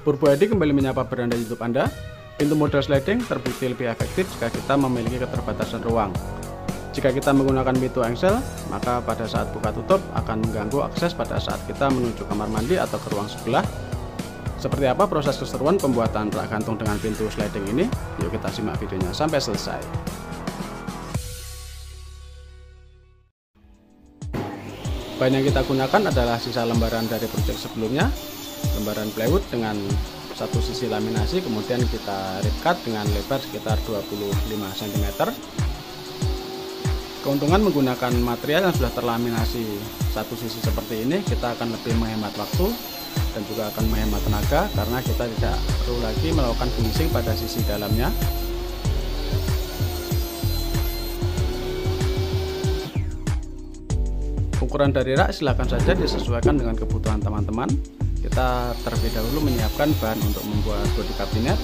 Purbo Edi kembali menyapa beranda YouTube Anda. Pintu model sliding terbukti lebih efektif jika kita memiliki keterbatasan ruang. Jika kita menggunakan pintu engsel, maka pada saat buka tutup akan mengganggu akses pada saat kita menuju kamar mandi atau ke ruang sebelah. Seperti apa proses keseruan pembuatan rak gantung dengan pintu sliding ini? Yuk kita simak videonya sampai selesai. Bahan yang kita gunakan adalah sisa lembaran dari proyek sebelumnya, lembaran plywood dengan satu sisi laminasi, kemudian kita rip cut dengan lebar sekitar 25 cm. Keuntungan menggunakan material yang sudah terlaminasi satu sisi seperti ini, kita akan lebih menghemat waktu dan juga akan menghemat tenaga karena kita tidak perlu lagi melakukan finishing pada sisi dalamnya. Ukuran dari rak silakan saja disesuaikan dengan kebutuhan teman-teman. Kita terlebih dahulu menyiapkan bahan untuk membuat bodi kabinet.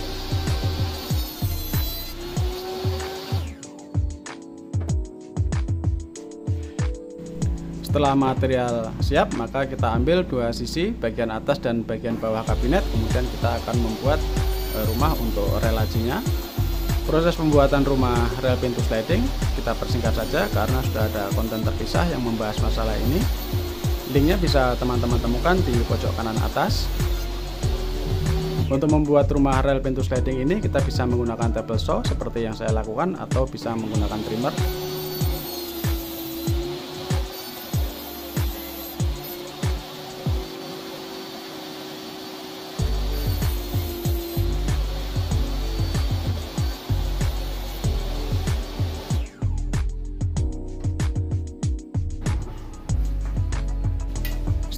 Setelah material siap, maka kita ambil dua sisi, bagian atas dan bagian bawah kabinet. Kemudian kita akan membuat rumah untuk rel lacinya. Proses pembuatan rumah rel pintu sliding kita persingkat saja karena sudah ada konten terpisah yang membahas masalah ini. Linknya bisa teman-teman temukan di pojok kanan atas. Untuk membuat rumah rel pintu sliding ini kita bisa menggunakan table saw seperti yang saya lakukan atau bisa menggunakan trimmer.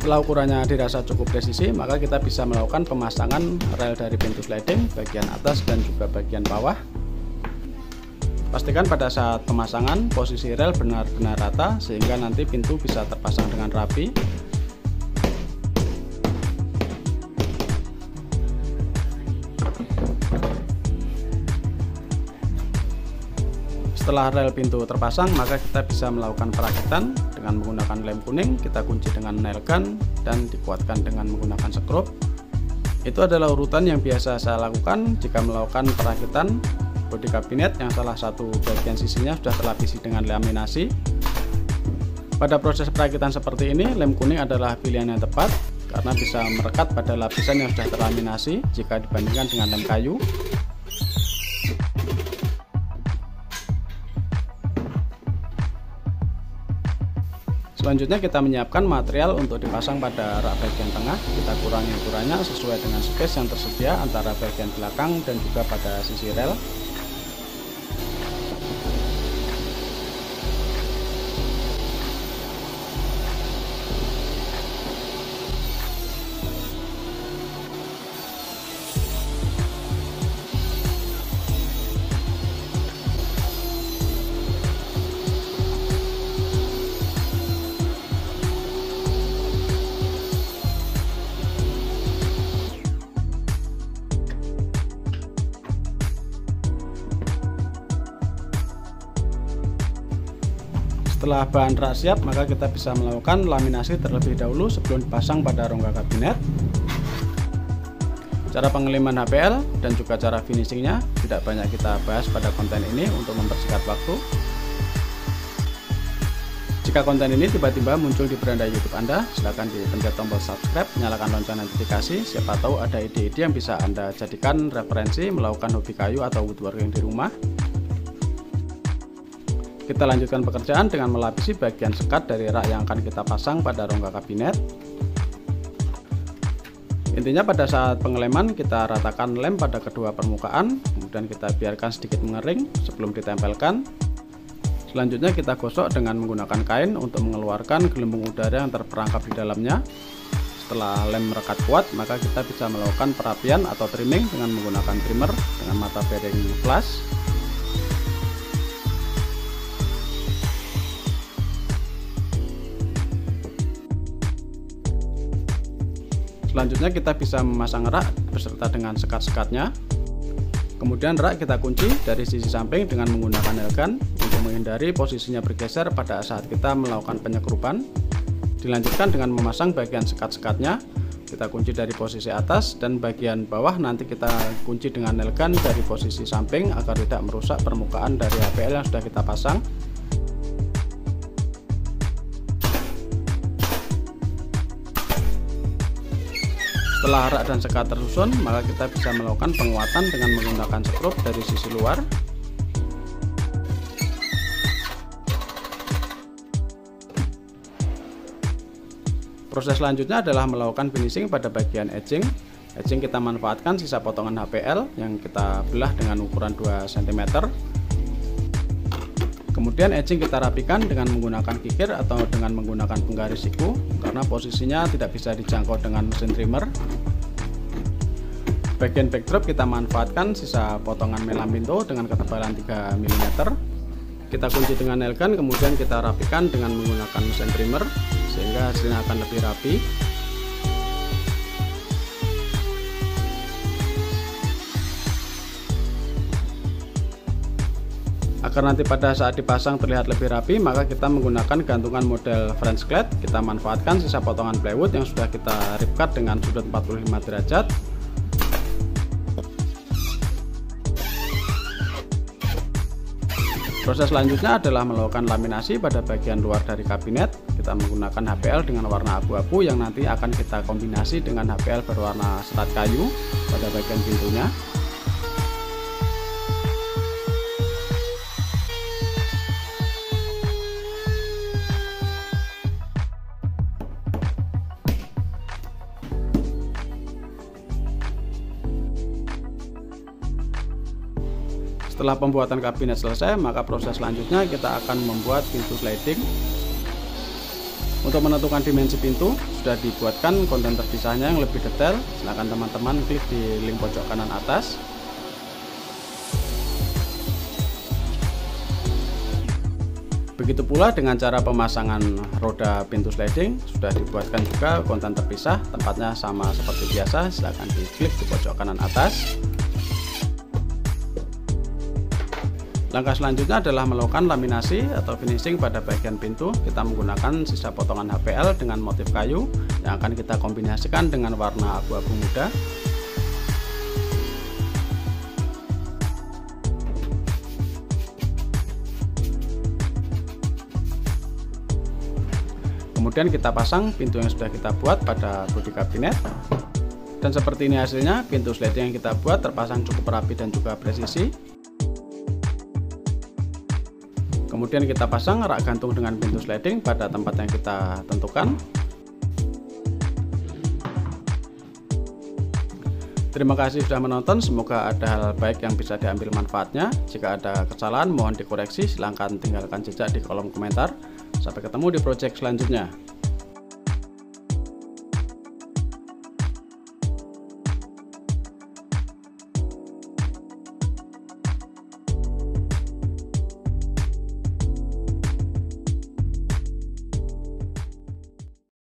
Setelah ukurannya dirasa cukup presisi, maka kita bisa melakukan pemasangan rel dari pintu sliding bagian atas dan juga bagian bawah. Pastikan pada saat pemasangan posisi rel benar-benar rata sehingga nanti pintu bisa terpasang dengan rapi. Setelah rel pintu terpasang, maka kita bisa melakukan perakitan dengan menggunakan lem kuning. Kita kunci dengan nail gun dan dikuatkan dengan menggunakan skrup. Itu adalah urutan yang biasa saya lakukan jika melakukan perakitan bodi kabinet yang salah satu bagian sisinya sudah terlapisi dengan laminasi. Pada proses perakitan seperti ini, lem kuning adalah pilihan yang tepat karena bisa merekat pada lapisan yang sudah terlaminasi jika dibandingkan dengan lem kayu. Selanjutnya kita menyiapkan material untuk dipasang pada rak bagian tengah. Kita kurangi ukurannya sesuai dengan space yang tersedia antara bagian belakang dan juga pada sisi rel. Setelah bahan rak siap, maka kita bisa melakukan laminasi terlebih dahulu sebelum dipasang pada rongga kabinet. Cara pengeliman HPL dan juga cara finishingnya tidak banyak kita bahas pada konten ini untuk mempersingkat waktu. Jika konten ini tiba-tiba muncul di beranda YouTube Anda, silahkan dipencet tombol subscribe, nyalakan lonceng notifikasi. Siapa tahu ada ide-ide yang bisa Anda jadikan referensi melakukan hobi kayu atau woodworking di rumah. Kita lanjutkan pekerjaan dengan melapisi bagian sekat dari rak yang akan kita pasang pada rongga kabinet. Intinya pada saat pengeleman kita ratakan lem pada kedua permukaan, kemudian kita biarkan sedikit mengering sebelum ditempelkan. Selanjutnya kita gosok dengan menggunakan kain untuk mengeluarkan gelembung udara yang terperangkap di dalamnya. Setelah lem merekat kuat, maka kita bisa melakukan perapian atau trimming dengan menggunakan trimmer dengan mata bearing flash. Selanjutnya kita bisa memasang rak beserta dengan sekat-sekatnya. Kemudian rak kita kunci dari sisi samping dengan menggunakan nail gun untuk menghindari posisinya bergeser pada saat kita melakukan penyekrupan. Dilanjutkan dengan memasang bagian sekat-sekatnya. kita kunci dari posisi atas, dan bagian bawah nanti kita kunci dengan nail gun dari posisi samping agar tidak merusak permukaan dari HPL yang sudah kita pasang. Setelah rak dan sekat tersusun, maka kita bisa melakukan penguatan dengan menggunakan skrup dari sisi luar. Proses selanjutnya adalah melakukan finishing pada bagian edging. Edging kita manfaatkan sisa potongan HPL yang kita belah dengan ukuran 2 cm. Kemudian edging kita rapikan dengan menggunakan kikir atau dengan menggunakan penggaris siku, karena posisinya tidak bisa dijangkau dengan mesin trimmer. Bagian backdrop kita manfaatkan sisa potongan melampinto dengan ketebalan 3 mm. Kita kunci dengan nail gun, kemudian kita rapikan dengan menggunakan mesin trimmer sehingga hasilnya akan lebih rapi. Agar nanti pada saat dipasang terlihat lebih rapi, maka kita menggunakan gantungan model French clad. Kita manfaatkan sisa potongan plywood yang sudah kita rip cut dengan sudut 45 derajat. Proses selanjutnya adalah melakukan laminasi pada bagian luar dari kabinet. Kita menggunakan HPL dengan warna abu-abu yang nanti akan kita kombinasi dengan HPL berwarna serat kayu pada bagian pintunya. Setelah pembuatan kabinet selesai, maka proses selanjutnya kita akan membuat pintu sliding. Untuk menentukan dimensi pintu, sudah dibuatkan konten terpisahnya yang lebih detail. Silahkan teman-teman klik di link pojok kanan atas. Begitu pula dengan cara pemasangan roda pintu sliding, sudah dibuatkan juga konten terpisah, tempatnya sama seperti biasa. Silahkan diklik di pojok kanan atas. Langkah selanjutnya adalah melakukan laminasi atau finishing pada bagian pintu. Kita menggunakan sisa potongan HPL dengan motif kayu yang akan kita kombinasikan dengan warna abu-abu muda. Kemudian kita pasang pintu yang sudah kita buat pada bodi kabinet. Dan seperti ini hasilnya, pintu sliding yang kita buat terpasang cukup rapi dan juga presisi. Kemudian kita pasang rak gantung dengan pintu sliding pada tempat yang kita tentukan. Terima kasih sudah menonton, semoga ada hal baik yang bisa diambil manfaatnya. Jika ada kesalahan mohon dikoreksi, silahkan tinggalkan jejak di kolom komentar. Sampai ketemu di project selanjutnya.